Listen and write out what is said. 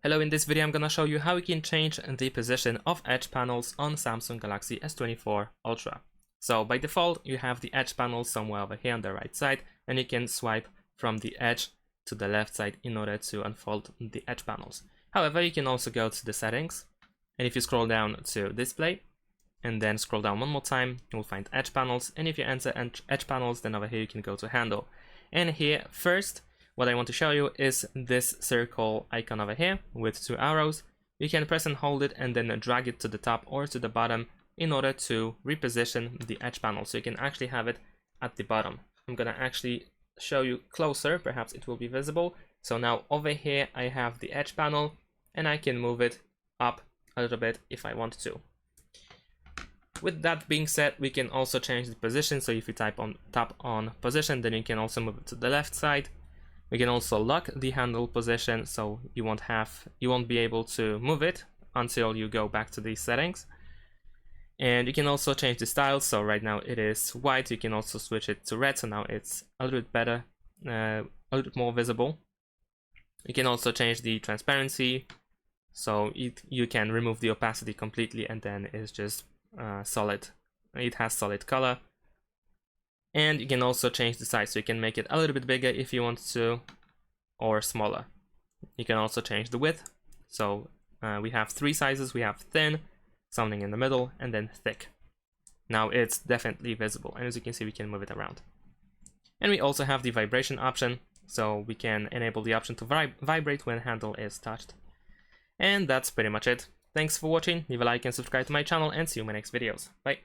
Hello, in this video I'm gonna show you how you can change the position of edge panels on Samsung Galaxy S24 Ultra. So by default you have the edge panel somewhere over here on the right side, and you can swipe from the edge to the left side in order to unfold the edge panels. However, you can also go to the settings, and if you scroll down to display and then scroll down one more time, you will find edge panels, and if you enter edge panels, then over here you can go to handle. And here first, what I want to show you is this circle icon over here with two arrows. You can press and hold it and then drag it to the top or to the bottom in order to reposition the edge panel, so you can actually have it at the bottom. I'm gonna actually show you closer, perhaps it will be visible. So now over here I have the edge panel and I can move it up a little bit if I want to. With that being said, we can also change the position. So if you tap on position, then you can also move it to the left side. We can also lock the handle position, so you won't be able to move it until you go back to these settings. And you can also change the style. So right now it is white. You can also switch it to red, so now it's a little bit better, a little bit more visible. You can also change the transparency, so you can remove the opacity completely, and then it's just solid. It has solid color. And you can also change the size, so you can make it a little bit bigger if you want to, or smaller. You can also change the width. So we have three sizes. We have thin, something in the middle, and then thick. Now it's definitely visible, and as you can see, we can move it around. And we also have the vibration option, so we can enable the option to vibrate when handle is touched. And that's pretty much it. Thanks for watching. Leave a like and subscribe to my channel, and see you in my next videos. Bye.